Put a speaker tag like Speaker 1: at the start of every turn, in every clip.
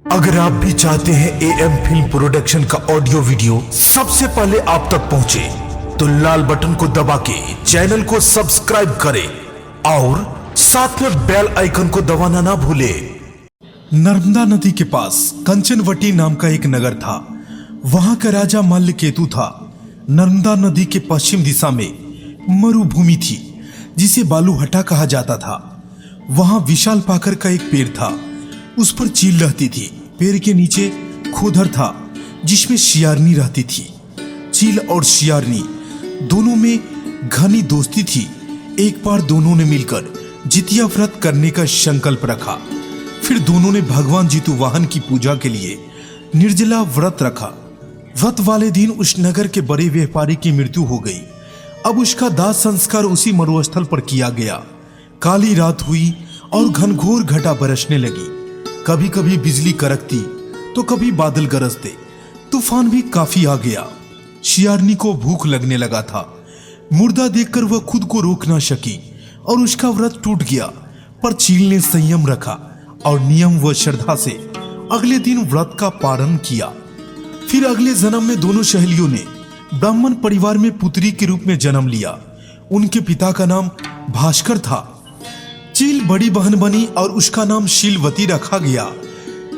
Speaker 1: अगर आप भी चाहते हैं एएम फिल्म प्रोडक्शन का ऑडियो वीडियो सबसे पहले आप तक पहुंचे, तो लाल बटन को दबा के चैनल को सब्सक्राइब करें और साथ में बेल आइकन को दबाना ना भूले। नर्मदा नदी के पास कंचनवटी नाम का एक नगर था। वहां का राजा मल्लकेतु था। नर्मदा नदी के पश्चिम दिशा में मरुभूमि थी जिसे बालूहट्टा कहा जाता था। वहां विशाल पाकर का एक पेड़ था, उस पर चील रहती थी। पेड़ के नीचे खोदर था जिसमें शियारनी रहती थी। चील और शियारनी दोनों में घनी दोस्ती थी। एक बार दोनों ने मिलकर जितिया व्रत करने का संकल्प रखा। फिर दोनों ने भगवान जितुवाहन की पूजा के लिए निर्जला व्रत रखा। व्रत वाले दिन उस नगर के बड़े व्यापारी की मृत्यु हो गई। अब उसका दाह संस्कार उसी मरुस्थल पर किया गया। काली रात हुई और घनघोर घटा बरसने लगी। कभी कभी बिजली कड़कती तो कभी बादल गरजते। तूफान भी काफी आ गया। शियारनी को भूख लगने लगा था। मुर्दा देखकर वह खुद को रोक ना सकी और उसका व्रत टूट गया। पर चील ने संयम रखा और नियम व श्रद्धा से अगले दिन व्रत का पालन किया। फिर अगले जन्म में दोनों सहेलियों ने ब्राह्मण परिवार में पुत्री के रूप में जन्म लिया। उनके पिता का नाम भास्कर था। चील बड़ी बहन बनी और उसका नाम शीलवती रखा गया।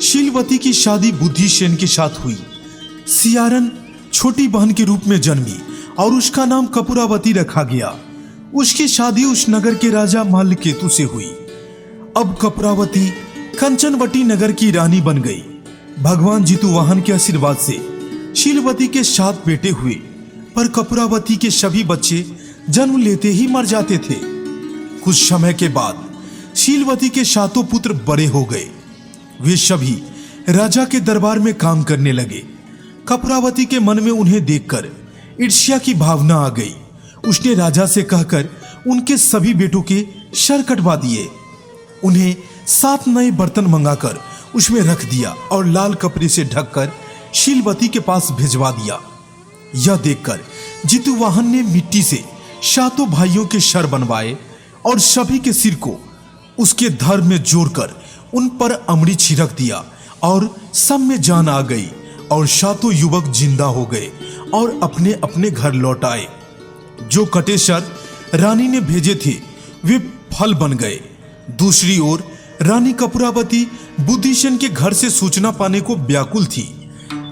Speaker 1: शीलवती की शादी बुद्धिसेन के साथ हुई। सियारन छोटी बहन के रूप में जन्मी और उसका नाम कपूरावती रखा गया। उसकी शादी उस नगर के राजा मल्लकेतु से हुई। अब कपूरावती कंचनवटी नगर की रानी बन गई। भगवान जितुवाहन के आशीर्वाद से शीलवती के 7 बेटे हुए, पर कपूरावती के सभी बच्चे जन्म लेते ही मर जाते थे। कुछ समय के बाद शीलवती के 7 पुत्र बड़े हो गए। वे सभी राजा के दरबार में काम करने लगे। कपूरावती के मन में उन्हें देखकर ईर्ष्या की भावना आ गई। उसने राजा से कहकर उनके सभी बेटों के सर कटवा दिए। उन्हें 7 नए बर्तन मंगाकर उसमें रख दिया और लाल कपड़े से ढककर शीलवती के पास भिजवा दिया। यह देखकर जितुवाहन ने मिट्टी से 7 भाइयों के सर बनवाए और सभी के सिर को उसके धड़ में जोड़कर उन पर अमृत छिड़क दिया और सब में जान आ गई और 7 युवक जिंदा हो गए और अपने अपने घर लौट आए। जो कटे सर रानी ने भेजे थे वे फल बन गए। दूसरी ओर रानी कपूरावती बुद्धिसेन के घर से सूचना पाने को व्याकुल थी।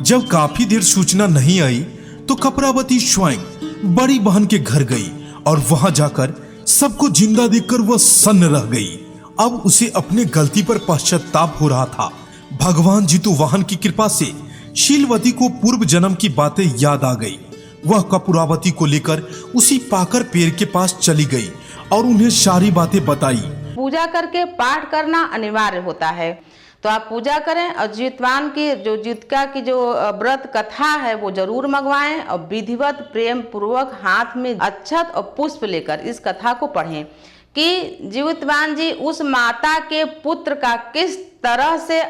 Speaker 1: जब काफी देर सूचना नहीं आई तो कपूरावती स्वयं बड़ी बहन के घर गई और वहां जाकर सबको जिंदा देखकर वह सन्न रह गई। अब उसे अपने गलती पर पश्चाताप हो रहा था। भगवान जितुवाहन की कृपा से शीलवती को पूर्व जन्म की बातें याद आ गई। वह कपूरावती को लेकर उसी पाकर पेड़ के पास चली गई और उन्हें सारी बातें बताई।
Speaker 2: पूजा करके पाठ करना अनिवार्य होता है, तो आप पूजा करें और जितवान की जितका की जो व्रत कथा है वो जरूर मंगवाएं और विधिवत प्रेम पूर्वक हाथ में अक्षत और पुष्प लेकर इस कथा को पढ़ें कि जीवितवान जी उस माता के पुत्र का किस तरह से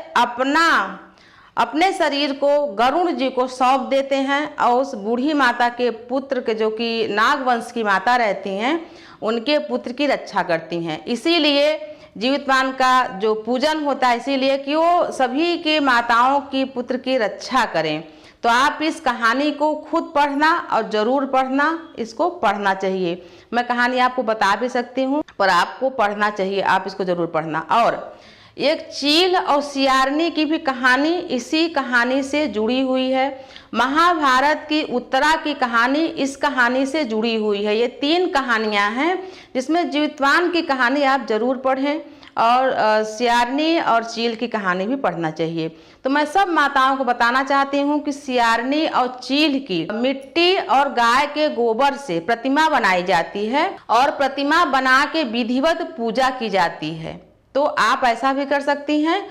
Speaker 2: अपने शरीर को गरुड़ जी को सौंप देते हैं और उस बूढ़ी माता के पुत्र के जो कि नागवंश की माता रहती हैं उनके पुत्र की रक्षा करती हैं। इसीलिए जीवितवान का जो पूजन होता है इसीलिए कि वो सभी के माताओं की पुत्र की रक्षा करें। तो आप इस कहानी को खुद पढ़ना और जरूर पढ़ना, इसको पढ़ना चाहिए। मैं कहानी आपको बता भी सकती हूँ पर आपको पढ़ना चाहिए, आप इसको जरूर पढ़ना। और एक चील और सियारनी की भी कहानी इसी कहानी से जुड़ी हुई है। महाभारत की उत्तरा की कहानी इस कहानी से जुड़ी हुई है। ये 3 कहानियां हैं जिसमें जीवितवान की कहानी आप जरूर पढ़ें और सियारनी और चील की कहानी भी पढ़ना चाहिए। तो मैं सब माताओं को बताना चाहती हूँ कि सियारनी और चील की मिट्टी और गाय के गोबर से प्रतिमा बनाई जाती है और प्रतिमा बना के विधिवत पूजा की जाती है। तो आप ऐसा भी कर सकती हैं,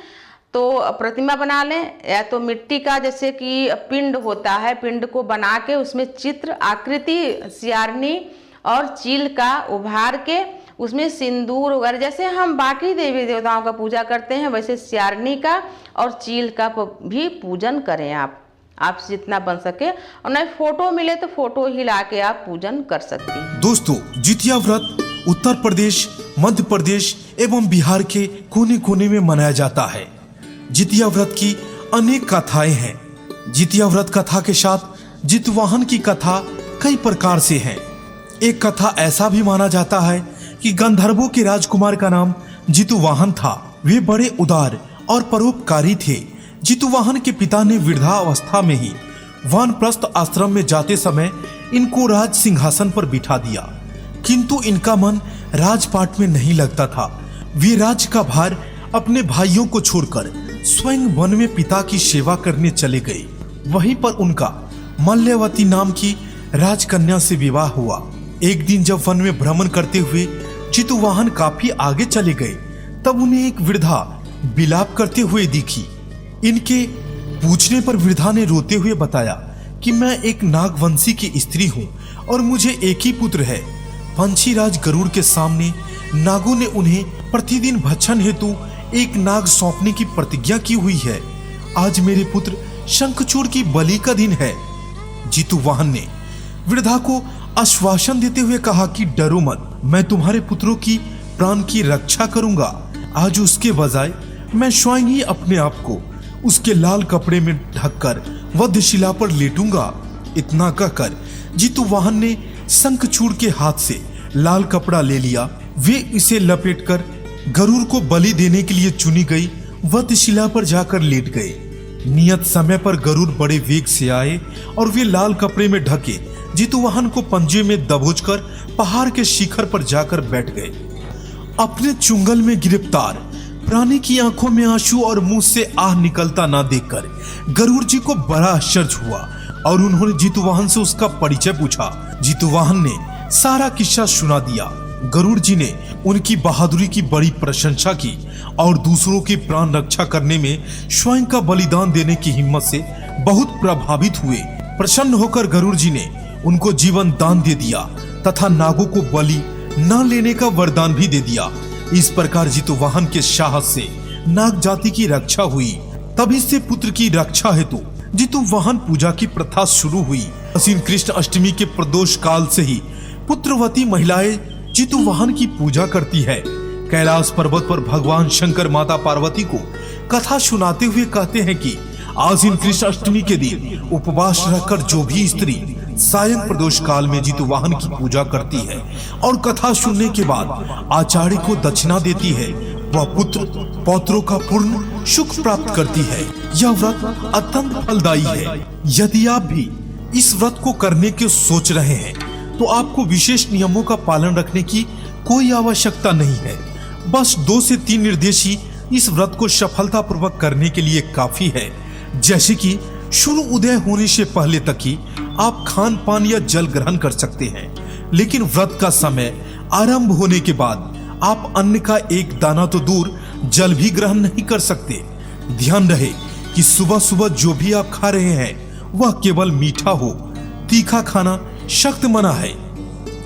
Speaker 2: तो प्रतिमा बना लें या तो मिट्टी का जैसे कि पिंड होता है, पिंड को बना के उसमें चित्र आकृति सियारनी और चील का उभार के उसमें सिंदूर वगैरह जैसे हम बाकी देवी देवताओं का पूजा करते हैं वैसे सियारनी का और चील का भी पूजन करें। आपसे जितना बन सके, और नहीं फोटो मिले तो फोटो ही ला के आप पूजन कर सकती हैं।
Speaker 1: दोस्तों, जितिया व्रत उत्तर प्रदेश, मध्य प्रदेश एवं बिहार के कोने कोने में मनाया जाता है।
Speaker 3: जितिया व्रत की अनेक कथाएं हैं। जितिया व्रत कथा के साथ जितवाहन की कथा कई प्रकार से है। एक कथा ऐसा भी माना जाता है कि गंधर्वों के राजकुमार का नाम जितुवाहन था। वे बड़े उदार और परोपकारी थे। जितुवाहन के पिता ने वृद्धावस्था में ही वानप्रस्थ आश्रम में जाते समय इनको राज सिंहासन पर बिठा दिया, किंतु इनका मन राजपाट में नहीं लगता था। वे राज का भार अपने भाइयों को छोड़कर स्वयं वन में पिता की सेवा करने चले गए। वहीं पर उनका मल्यवती नाम की राजकन्या से विवाह हुआ। एक दिन जब वन में भ्रमण करते हुए जितुवाहन काफी आगे चले गए, तब उन्हें एक वृद्धा विलाप करते हुए दिखी। इनके पूछने पर वृद्धा ने रोते हुए बताया कि मैं एक नागवंशी की स्त्री हूँ और मुझे एक ही पुत्र है। पंछीराज गरुड़ के सामने नागों ने उन्हें प्रतिदिन भक्षण हेतु एक नाग सौंपने की प्रतिज्ञा की हुई है। आज मेरे पुत्र शंखचूड़ की बलि का दिन है। जितुवाहन ने वृद्धा को आश्वासन देते हुए कहा कि डरो मत, मैं तुम्हारे पुत्रों की प्राण की रक्षा करूंगा। आज उसके बजाय मैं स्वयं ही अपने आप को उसके लाल कपड़े में ढककर वधशिला पर लेटूंगा। इतना कहकर जितुवाहन ने शंखचूड़ के हाथ से लाल कपड़ा ले लिया। वे इसे लपेटकर गरुड़ को बलि देने के लिए चुनी गई वधशिला पर जाकर लेट गए। नियत समय पर गरुड़ बड़े वेग से आए और वे लाल कपड़े में ढके जितुवाहन को पंजे में दबोचकर पहाड़ के शिखर पर जाकर बैठ गए। अपने चुंगल में गिरफ्तार प्राणी की आंखों में आंसू और मुंह से आह निकलता ना देखकर गरुड़ जी को बड़ा आश्चर्य हुआ और उन्होंने जितुवाहन से उसका परिचय पूछा। जितुवाहन ने सारा किस्सा सुना दिया। गरुड़ जी ने उनकी बहादुरी की बड़ी प्रशंसा की और दूसरों की प्राण रक्षा करने में स्वयं का बलिदान देने की हिम्मत से बहुत प्रभावित हुए। प्रसन्न होकर गरुड़ जी ने उनको जीवन दान दे दिया तथा नागों को बलि न लेने का वरदान भी दे दिया। इस प्रकार जितुवाहन के साहस से नाग जाति की रक्षा हुई। तभी से पुत्र की रक्षा हेतु जितुवाहन पूजा की प्रथा शुरू हुई। आश्विन कृष्ण अष्टमी के प्रदोष काल से ही पुत्रवती महिलाएं जितुवाहन की पूजा करती है। कैलाश पर्वत पर भगवान शंकर माता पार्वती को कथा सुनाते हुए कहते हैं कि आश्विन कृष्ण अष्टमी के दिन उपवास रहकर जो भी स्त्री सायं प्रदोष काल में जितुवाहन की पूजा करती है और कथा सुनने के बाद आचार्य को दक्षिणा देती है, वह पुत्र पौत्रों का पूर्ण सुख प्राप्त करती है। यह व्रत अत्यंत फलदायी है। यदि आप भी इस व्रत को करने के सोच रहे हैं तो आपको विशेष नियमों का पालन रखने की कोई आवश्यकता नहीं है। बस 2 से 3 निर्देश ही इस व्रत को सफलतापूर्वक करने के लिए काफी है। जैसे कि सूर्य उदय होने से पहले तक ही आप खान पान या जल ग्रहण कर सकते हैं, लेकिन व्रत का समय आरंभ होने के बाद आप अन्न का एक दाना तो दूर जल भी ग्रहण नहीं कर सकते। ध्यान रहे कि सुबह सुबह जो भी आप खा रहे हैं वह केवल मीठा हो। तीखा खाना सख्त मना है।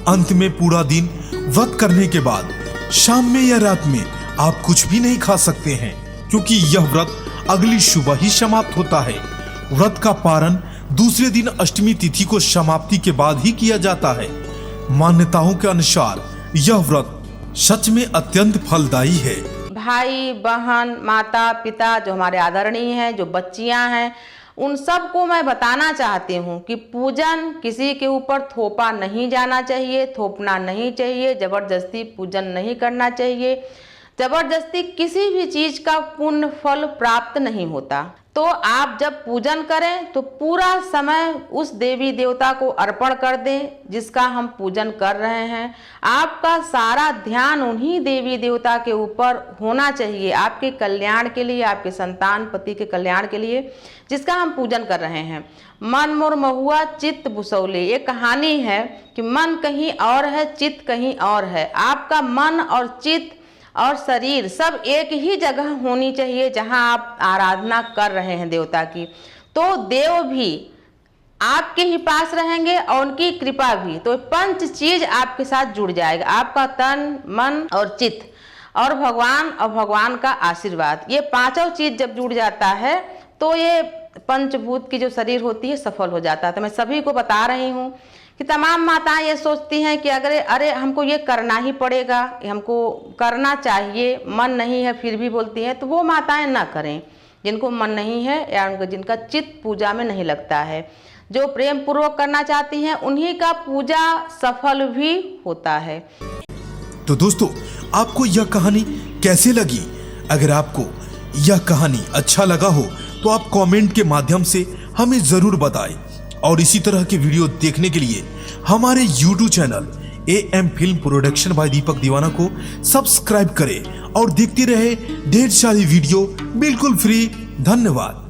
Speaker 3: अंत में पूरा दिन व्रत करने के बाद शाम में या रात में आप कुछ भी नहीं खा सकते हैं, क्योंकि यह व्रत अगली सुबह ही समाप्त होता है। व्रत का पारण दूसरे दिन अष्टमी तिथि को समाप्ति के बाद ही किया जाता है। मान्यताओं के अनुसार यह व्रत सच में अत्यंत फलदायी है।
Speaker 2: भाई बहन माता पिता जो हमारे आदरणीय हैं, जो बच्चियां हैं, उन सबको मैं बताना चाहती हूँ कि पूजन किसी के ऊपर थोपा नहीं जाना चाहिए, थोपना नहीं चाहिए, जबरदस्ती पूजन नहीं करना चाहिए। जबरदस्ती किसी भी चीज का पुण्य फल प्राप्त नहीं होता। तो आप जब पूजन करें तो पूरा समय उस देवी देवता को अर्पण कर दें जिसका हम पूजन कर रहे हैं। आपका सारा ध्यान उन्हीं देवी देवता के ऊपर होना चाहिए, आपके कल्याण के लिए, आपके संतान पति के कल्याण के लिए जिसका हम पूजन कर रहे हैं। मन मोर महुआ चित्त बुसौले, ये कहानी है कि मन कहीं और है, चित्त कहीं और है। आपका मन और चित्त और शरीर सब एक ही जगह होनी चाहिए जहां आप आराधना कर रहे हैं देवता की। तो देव भी आपके ही पास रहेंगे और उनकी कृपा भी। तो 5 चीज आपके साथ जुड़ जाएगा, आपका तन मन और चित्त और भगवान का आशीर्वाद। ये 5 चीज जब जुड़ जाता है तो ये पंचभूत की जो शरीर होती है सफल हो जाता है। तो मैं सभी को बता रही हूँ कि तमाम माताएं ये सोचती हैं कि अरे हमको ये करना ही पड़ेगा, हमको करना चाहिए, मन नहीं है फिर भी बोलती हैं, तो वो माताएं ना करें। जिनको मन नहीं है या जिनका चित्त पूजा में नहीं लगता है। जो प्रेम पूर्वक करना चाहती हैं उन्हीं का पूजा सफल भी होता है।
Speaker 3: तो दोस्तों, आपको यह कहानी कैसे लगी? अगर आपको यह कहानी अच्छा लगा हो तो आप कमेंट के माध्यम से हमें जरूर बताएं और इसी तरह के वीडियो देखने के लिए हमारे YouTube channel AM film production by Deepak Deewana को सब्सक्राइब करें और देखते रहे ढेर सारी वीडियो बिल्कुल फ्री। धन्यवाद।